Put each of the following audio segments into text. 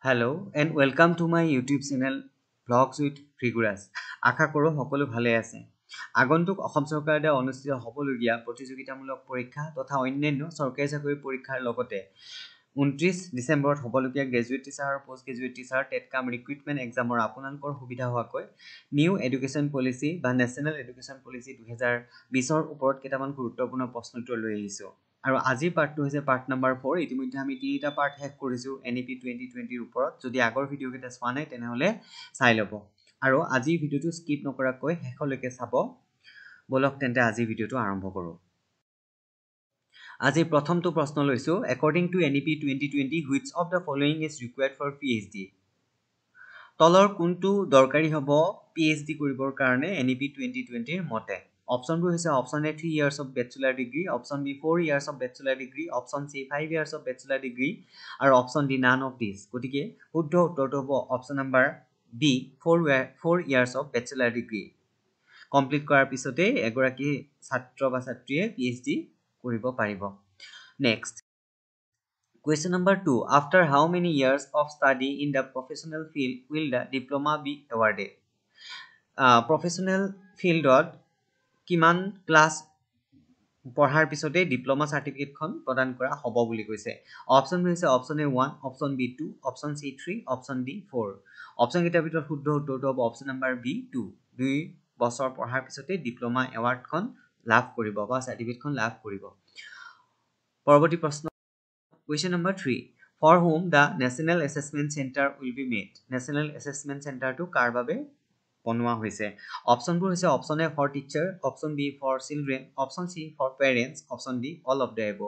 Hello and welcome to my YouTube channel Vlogs with Figuras. আশা কৰোঁ সকলো ভালে আছে। আগন্তুক অসম চৰকাৰৰ দ্বাৰা অনুষ্ঠিত হ'বলগীয়া প্ৰতিযোগিতামূলক পৰীক্ষা তথা অন্যান্য চৰকাৰী চাকৰি পৰীক্ষাৰ লগতে 29 ডিচেম্বৰত হ'বলগীয়া গ্ৰেজুৱেট টিচাৰ আৰু পোষ্ট গ্ৰেজুৱেট টিচাৰ টেটকাম ৰিক্ৰুইটমেণ্ট এক্সামৰ আপোনালোকৰ সুবিধা হোৱাকৈ নিউ এডুকেশ্যন পলিচি বা নেশ্যনেল এডুকেশ্যন পলিচি 2020ৰ ওপৰত কেইটামান গুৰুত্বপূৰ্ণ প্ৰশ্ন উত্তৰ লৈ আহিছোঁ। আৰু আজিৰ পাৰ্টটো হৈছে পাৰ্ট নম্বৰ 4। ইতিমধ্যে আমি তিনিটা পাৰ্ট শেষ কৰিছোঁ NEP 2020ৰ ওপৰত। যদি আগৰ ভিডিঅ'কেইটা চোৱা নাই তেনেহ'লে চাই ল'ব আৰু আজিৰ ভিডিঅ'টো স্কিপ নকৰাকৈ শেষলৈকে চাব। বলক তেন্তে আজিৰ ভিডিঅ'টো আৰম্ভ কৰোঁ। আজিৰ প্ৰথমটো প্ৰশ্ন লৈছোঁ, according to NEP 2020 which of the following is required for PhD? তলৰ কোনটো দৰকাৰী হ'ব PhD কৰিবৰ কাৰণে NEP 2020ৰ মতে? অপশ্যনবোৰ হৈছে option A 3 years of bachelor degree, option B 4 years of bachelor degree, option C 5 years of bachelor degree আৰু option D none of these। গতিকে শুদ্ধ উত্তৰটো হ'ব option number B 4 years of bachelor degree। Complete কৰাৰ পিছতে এগৰাকী ছাত্ৰ বা ছাত্ৰীয়ে PhD কৰিব পাৰিব। Next question number 2, after how many years of study in the professional field will the diploma be awarded? Professional fieldত কিমান ক্লাছ পঢ়াৰ পিছতে ডিপ্ল'মা চাৰ্টিফিকেটখন প্ৰদান কৰা হ'ব বুলি কৈছে। অপশ্যনবোৰ হৈছে option A 1, option B 2, option C 3, option D 4। অপশ্যনকেইটাৰ ভিতৰত শুদ্ধ উত্তৰটো হ'ব অপশ্যন নম্বৰ বি 2। 2 বছৰ পঢ়াৰ পিছতে ডিপ্ল'মা এৱাৰ্ডখন লাভ কৰিব বা চাৰ্টিফিকেটখন লাভ কৰিব। পৰৱৰ্তী প্ৰশ্ন question number 3, for whom the national assessment center will be made? national assessment center টো কাৰ বাবে বনোৱা হৈছে? অপশ্যনবোৰ হৈছে option A for teacher, option B for children, option C for parents, option D all of the above.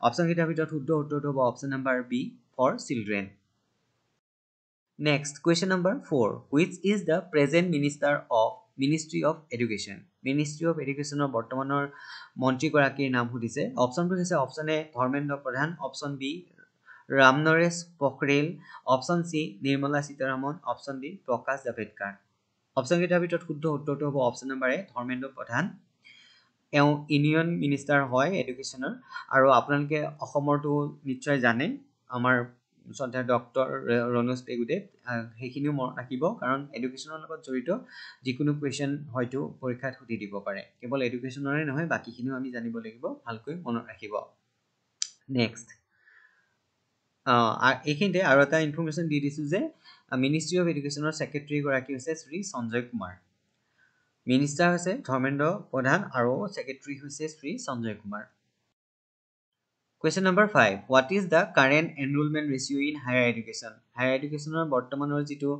অপশ্যনকেইটাৰ ভিতৰত শুদ্ধ উত্তৰটো হ'ব option number B for children. Next question number 4, which is the present minister of ministry of education? Ministry of এডুকেশ্যনৰ বৰ্তমানৰ মন্ত্ৰীগৰাকীৰ নাম সুধিছে। অপশ্যনবোৰ হৈছে option A Dharmendra Pradhan, option B Ramesh Pokhriyal, option C Nirmala Sitharaman, option D Prakash Javadekar. অপশ্যনকেইটাৰ ভিতৰত শুদ্ধ উত্তৰটো হ'ব অপশ্যন নম্বৰ এ ধৰ্মেন্দ্ৰ প্ৰধান। এওঁ ইউনিয়ন মিনিষ্টাৰ হয় এডুকেশ্যনৰ। আৰু আপোনালোকে অসমৰটো নিশ্চয় জানে, আমাৰ শ্ৰদ্ধা ডক্টৰ ৰণোজ পেগুদেৱ। সেইখিনিও মনত ৰাখিব, কাৰণ এডুকেশ্যনৰ লগত জড়িত যিকোনো কুৱেশ্যন হয়তো পৰীক্ষাত সুধি দিব পাৰে। কেৱল এডুকেশ্যনৰে নহয়, বাকীখিনিও আমি জানিব লাগিব, ভালকৈ মনত ৰাখিব। নেক্সট এইখিনিতে আৰু এটা ইনফৰ্মেশ্যন দি দিছোঁ যে মিনিষ্ট্ৰী অফ এডুকেশ্যনৰ ছেক্ৰেটেৰীগৰাকী হৈছে শ্ৰী সঞ্জয় কুমাৰ। মিনিষ্টাৰ হৈছে ধৰ্মেন্দ্ৰ প্ৰধান আৰু ছেক্ৰেটেৰী হৈছে Shri Sanjay Kumar. Question number 5, what is the current enrolment ratio' in higher education? Higher এডুকেশ্যনৰ বৰ্তমানৰ যিটো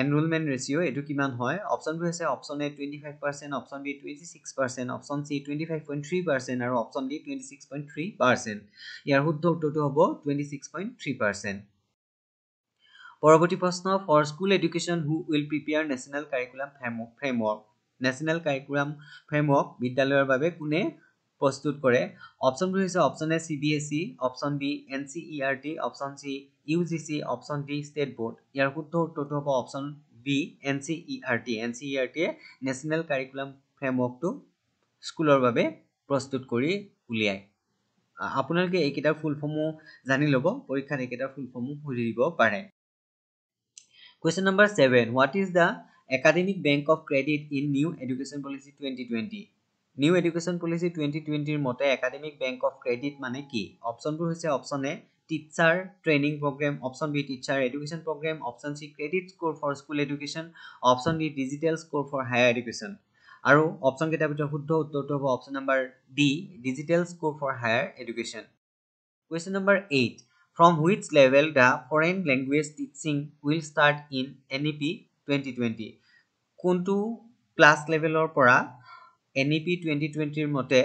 এনৰোলমেণ্ট ৰেচিঅ' এইটো কিমান হয়? অপশ্যনবোৰ হৈছে option A 25%, option B 26%, option C 25.3% আৰু অপশ্যন ডি 26.3%। ইয়াৰ শুদ্ধ উত্তৰটো হ'ব 26.3%। পৰৱৰ্তী প্ৰশ্ন, for school education who will prepare national curriculum framework? National curriculum framework বিদ্যালয়ৰ বাবে কোনে প্ৰস্তুত কৰে? অপশ্যনবোৰ হৈছে option A CBSE, option B NCERT, option C UGC, option D state board. ইয়াৰ শুদ্ধ উত্তৰটো হ'ব অপশ্যন বি NCERT। NCERTয়ে নেশ্যনেল কাৰিকুলাম ফ্ৰেমৱৰ্কটো স্কুলৰ বাবে প্ৰস্তুত কৰি উলিয়ায়। আপোনালোকে এইকেইটাৰ ফুল ফৰ্মো জানি ল'ব, পৰীক্ষাত এইকেইটাৰ ফুল ফৰ্মো সুধি দিব পাৰে। Question number 7, what is the academic bank of credit in New Education Policy 2020? New Education Policy 2020 মতে একাডেমিক বেংক অফ ক্ৰেডিট মানে কি? অপশ্যনবোৰ হৈছে option A teacher training programme, option B teacher education programme, option C credit score for school education, option D digital score for higher education. আৰু অপশ্যনকেইটাৰ ভিতৰত শুদ্ধ উত্তৰটো হ'ব option number D digital score for higher education. Question number 8, from which level the foreign language teaching will start in NEP 2020? কোনটো class লেভেলৰ পৰা NEP 2020ৰ মতে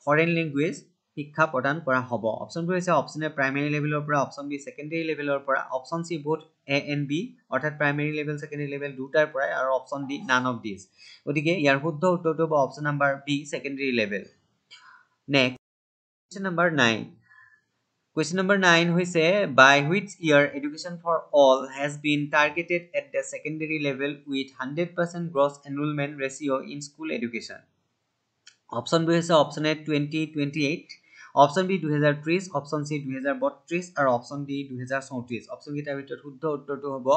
ফৰেন লেংগুৱেজ শিক্ষা প্ৰদান কৰা হ'ব? অপশ্যনবোৰ হৈছে অপশ্যন এ প্ৰাইমেৰী লেভেলৰ পৰা, অপশ্যন বি ছেকেণ্ডেৰী লেভেলৰ পৰা, option C both A and B অৰ্থাৎ প্ৰাইমেৰী লেভেল ছেকেণ্ডেৰী লেভেল দুটাৰ পৰাই, আৰু option D none of this. গতিকে ইয়াৰ শুদ্ধ উত্তৰটো হ'ব option number B secondary level. Next question number 9, Question number 9 হৈছে by which year education for all has been targeted at the secondary level with 100% gross enrollment ratio in school education? Option B হৈছে option A 2028, option B 2030, option C 2032 আৰু option D 2034। Option কেইটাৰ ভিতৰত শুদ্ধ উত্তৰটো হ'ব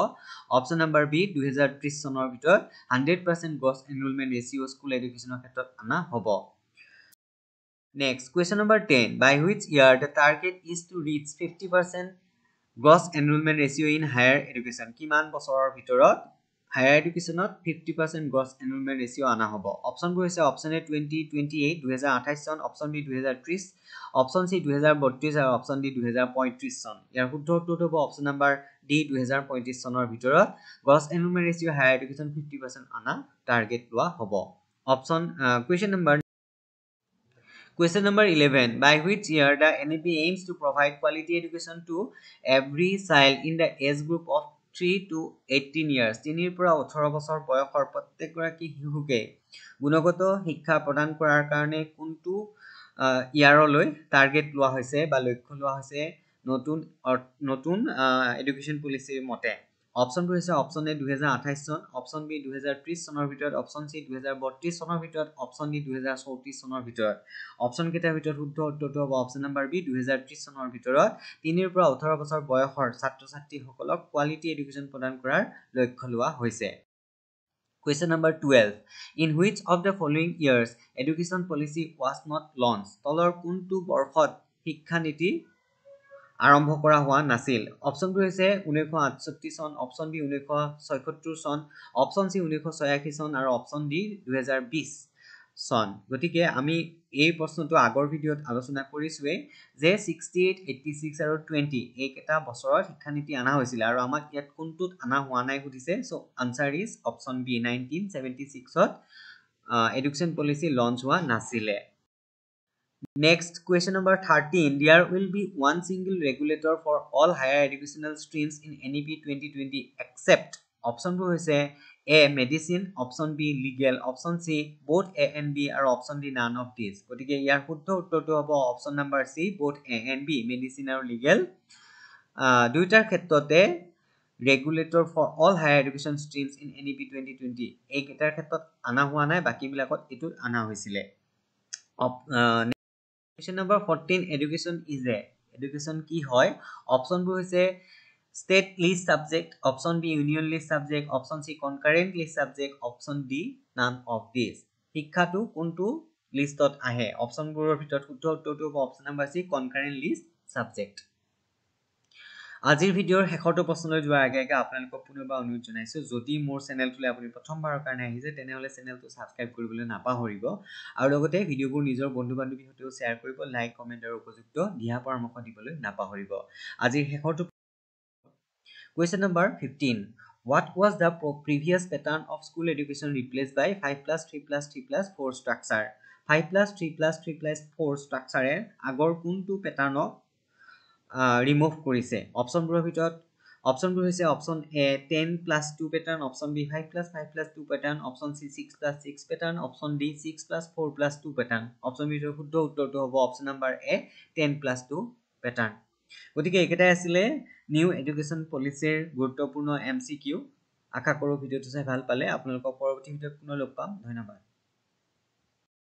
option number B 2030 চনৰ ভিতৰত 100% gross enrolment ratio' school এডুকেশ্যনৰ ক্ষেত্ৰত আনা হ'ব। Next, question number 10. By which year the target is to reach 50% gross enrollment ratio in higher education? কিমান বছৰৰ ভিতৰত higher education 50% gross enrollment ratio আনা হ'ব? অপশনবোৰ হৈছে অপশন এ 2028 2028 চন, অপশন বি 2030, অপশন সি 2032 আৰু অপশন ডি 2035 চন। ইয়াৰ শুদ্ধ উত্তৰটো হ'ব অপশন নাম্বাৰ ডি 2035 চনৰ ভিতৰত gross enrollment ratio higher education 50% আনা টাৰ্গেট লোৱা হ'ব। Option Question number 11. By which year the NEP aims to provide quality education to every child in the age group of 3 to 18 years? 3 পৰা 18 বছৰ বয়সৰ প্ৰত্যেকগৰাকী শিশুকে গুণগত শিক্ষা প্ৰদান কৰাৰ কাৰণে কোনটো ইয়াৰলৈ টাৰ্গেট লোৱা হৈছে বা লক্ষ্য লোৱা হৈছে নতুন এডুকেশ্যন পলিচিৰ মতে? অপশনবোৰ হৈছে অপশন এ 2028 চন, অপশন বি 2030 চনৰ ভিতৰত, অপশন সি 2032 চনৰ ভিতৰত, অপশন ডি 2034 চনৰ ভিতৰত। অপশন কেইটাৰ ভিতৰত শুদ্ধ উত্তৰটো হ'ব অপশন নাম্বাৰ বি 2030 চনৰ ভিতৰত 3 পৰা 18 বছৰ বয়সৰ ছাত্ৰ ছাত্ৰীসকলক কোৱালিটি এডুকেশ্যন প্ৰদান কৰাৰ লক্ষ্য লোৱা হৈছে। Question number 12. In which of the following years education policy was not launched? তলৰ কোনটো বৰ্ষত শিক্ষা নীতি আৰম্ভ কৰা হোৱা নাছিল? অপশনবোৰ হৈছে 1968 চন, অপশন বি 1976 চন, অপশন সি 1986 চন আৰু অপশন ডি 2020 চন। গতিকে আমি এই প্ৰশ্নটো আগৰ ভিডিঅ'ত আলোচনা কৰিছোৱে যে 68, 86 আৰু 20 এইকেইটা বছৰত শিক্ষানীতি আনা হৈছিল আৰু আমাক ইয়াত কোনটোত আনা হোৱা নাই সুধিছে। So answer is option B 1976ত এডুকেশ্যন পলিচি লঞ্চ হোৱা নাছিলে। Next, question number 13. There will be one single regulator for all higher educational streams in NEP 2020 except অপশনবোৰ হৈছে A medicine, option B legal, option C both A and B আৰু option D none of these। গতিকে ইয়াৰ শুদ্ধ উত্তৰটো হ'ব option number C both A and B medicine আৰু legal। দুইটাৰ ক্ষেত্ৰতে regulator for all higher education streams in NEP 2020 এইকেইটাৰ ক্ষেত্ৰত আনা হোৱা নাই, বাকিবিলাকত এইটো আনা হৈছিলে। Question number 14. Education is a education কি হয়? অপশনবোৰ হৈছে state list subject, option B union list subject, option C concurrent list subject, option D none of these। শিক্ষাটো কোনটো লিষ্টত আহে? অপশনবোৰৰ ভিতৰত শুদ্ধ উত্তৰটো হ'ব option number C concurrent list subject। আজিৰ ভিডিঅ'ৰ শেষৰটো প্ৰশ্নলৈ যোৱাৰ আগে আগে আপোনালোকক পুনৰবাৰ অনুৰোধ জনাইছো, যদি মোৰ চেনেলটোলৈ আপুনি প্ৰথমবাৰৰ কাৰণে আহিছে তেনেহ'লে চেনেলটো সাবস্ক্ৰাইব কৰিবলৈ নাপাহৰিব আৰু লগতে ভিডিঅ'বোৰ নিজৰ বন্ধু-বান্ধৱীৰ সৈতেও শ্বেয়াৰ কৰিব, লাইক, কমেন্ট আৰু উপযুক্ত দিহা পৰামৰ্শ দিবলৈ নাপাহৰিব। আজিৰ শেষৰটো Question number 15. What was the previous pattern of school education replaced by 5+3+3+4 structure? 5+3+3+4 structure আগৰ কোনটো পেটাৰ্ণক ৰিমুভ কৰিছে? অপশনবোৰৰ ভিতৰত অপশনবোৰ হৈছে option A 10+2 pattern, option B 5+5+2 pattern, option C 6+6 pattern, option D 6+4+2 pattern. Option বিৰ শুদ্ধ উত্তৰটো হ'ব অপশন নাম্বাৰ এ 10+2 পেটাৰ্ণ। গতিকে এইকেইটাই আছিলে নিউ এডুকেশ্যন পলিচিৰ গুৰুত্বপূৰ্ণ MCQ। আশা কৰোঁ ভিডিঅ'টো চাই ভাল পালে। আপোনালোকক পৰৱৰ্তী ভিডিঅ'ত পুনৰ লগ পাম। ধন্যবাদ।